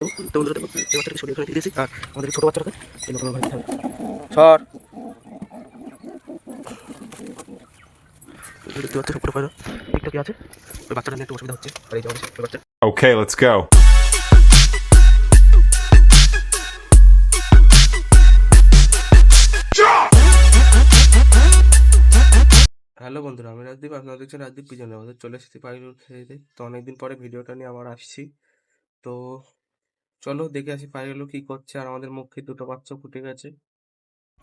তো বন্ধুরা দেখো এই বাচ্চাটাকে সরিয়ে এখানে দিয়ে দিয়েছি আর আমাদের ছোটো বাচ্চাটাকে এই লোকের ঘরে দিতে হবে। সর দেখতে পাচ্ছ সবকটা পায়রা ঠিকঠাকই আছে। ওই বাচ্চাটা নিয়ে একটু অসুবিধা হচ্ছে আর এই যে আমাদের ওই বাচ্চা। Okay, let's go. হ্যালো বন্ধুরা, আমি রাজদীপ, আপনারা দেখছেন রাজদীপ পিজনে। আমাদের চলে এসেছি পাখির খেতে। তো অনেকদিন পরে ভিডিওটা নিয়ে আবার আসছি। তো চলো দেখে আসি পাখিগুলো কী করছে। আর আমাদের মুখে দুটো বাচ্চা ফুটে গেছে।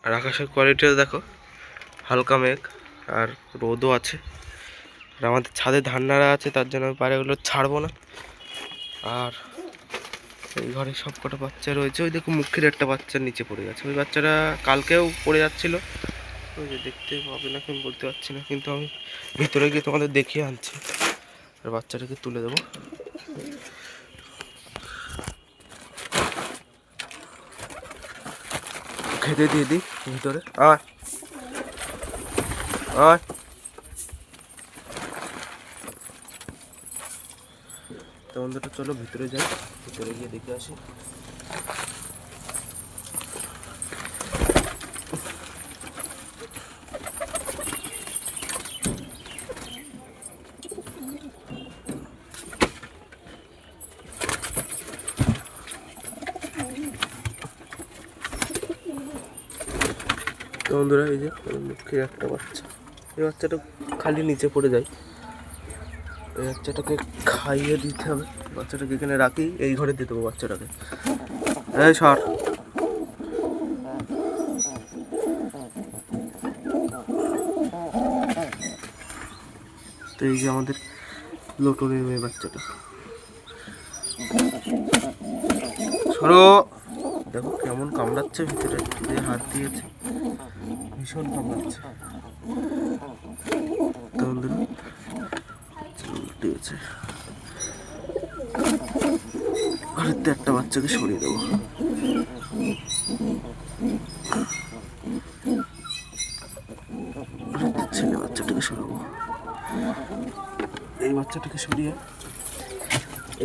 আর আকাশের কোয়ালিটিও দেখো, হালকা মেঘ আর রোদও আছে। আর আমাদের ছাদে ধান নাড়া আছে, তার জন্য আমি পায়রাগুলো ছাড়বো না। আর এই ঘরে সব কটা বাচ্চা রয়েছে। ওই দেখো মুখের একটা বাচ্চার নিচে পড়ে গেছে। ওই বাচ্চাটা কালকেও পড়ে যাচ্ছিল, ওই যে দেখতে পাবে না আমি বলতে পারছি না, কিন্তু আমি ভিতরে গিয়ে তোমাদের দেখিয়ে আনছি। আর বাচ্চাটাকে তুলে দেবো। খেতে দিয়ে দিই ভিতরে। আয় আয়, তো বন্ধুটা চলো ভিতরে যাই, ভিতরে গিয়ে দেখে আসি। তো বন্ধুরা এই যে মুখে একটা বাচ্চা, এই বাচ্চাটা খালি নিচে পড়ে যায়। এই বাচ্চাটাকে খাইয়ে দিতে হবে। বাচ্চাটাকে এখানে রাখি, এই ঘরে দিয়ে দেবো বাচ্চাটাকে। এই সর, তো এই যে আমাদের লোটনের মেয়ে বাচ্চাটা, সরো। দেখো কেমন কামড়াচ্ছে, ভিতরে দিয়ে হাত দিয়েছে, ভীষণ কামড়াচ্ছে। তো বন্ধুরা উল্টেছে, ঘরের তো একটা বাচ্চাকে সরিয়ে দেবো। ছেলে বাচ্চাটাকে সরাবো, এই বাচ্চাটাকে সরিয়ে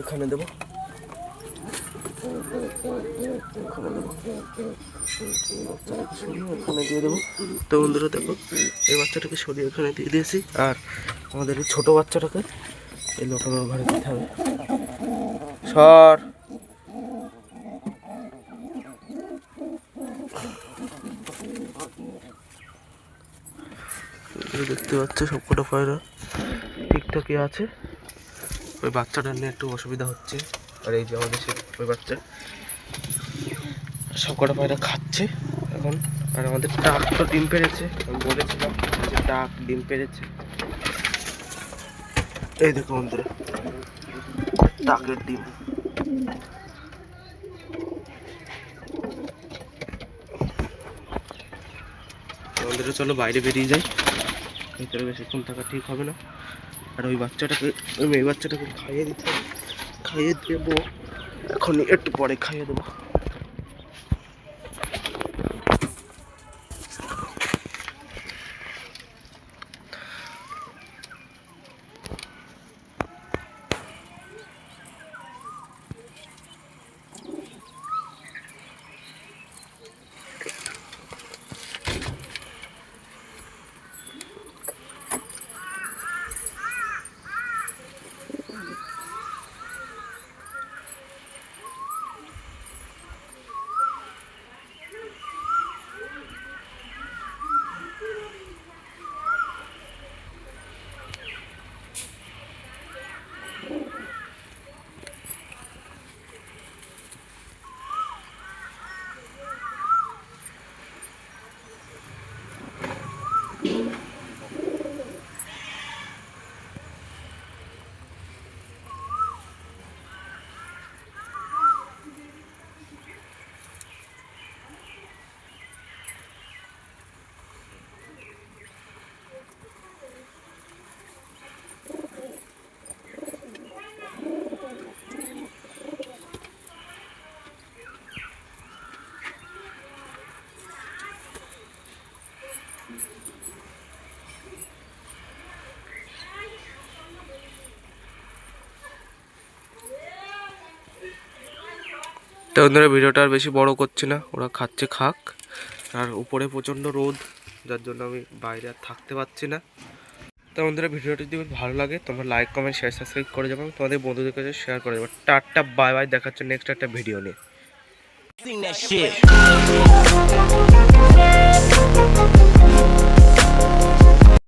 এখানে দেবো, এখানে দেবো, বাচ্চাটাকে সরিয়ে এখানে দিয়ে দেবো। তো বন্ধুরা দেখো এই বাচ্চাটাকে সরিয়ে এখানে দিয়ে দিয়েছি। আর আমাদের এই ছোটো বাচ্চাটাকে এই লোকের ঘরে দিতে হবে। সর, দেখতে পাচ্ছ সবকটা পায়রা ঠিকঠাকই আছে। ওই বাচ্চাটা নিয়ে একটু অসুবিধা হচ্ছে। আর এই যে আমাদের ওই বাচ্চা সবকটা পায়রা খাচ্ছে এখন। আর আমাদের টাক তো ডিম পেড়েছে, আমি বলেছিলাম যে টাক ডিম পেড়েছে। এই দেখো বন্ধুরা টাকের ডিম। বন্ধুরা চলো বাইরে বেরিয়ে যাই, ভিতরে বেশিক্ষণ থাকা ঠিক হবে না। আর ওই বাচ্চাটাকে, ওই মেয়ে বাচ্চাটাকে খাইয়ে দিতে হবে, খাইয়ে দেবো এখনই, একটু পরে খাইয়ে দেবো। তো বন্ধুরা ভিডিওটা আর বেশি বড় করছি না, ওরা খাচ্ছে খাক। আর উপরে প্রচণ্ড রোদ, যার জন্য আমি বাইরে আর থাকতে পারছি না। তো বন্ধুরা ভিডিওটি যদি ভালো লাগে তোমরা লাইক কমেন্ট শেয়ার সাবস্ক্রাইব করে যাবো, তোমাদের বন্ধুদের কাছে শেয়ার করে যাবো। টাটা বাই বাই, দেখাচ্ছে নেক্সট একটা ভিডিও নিয়ে।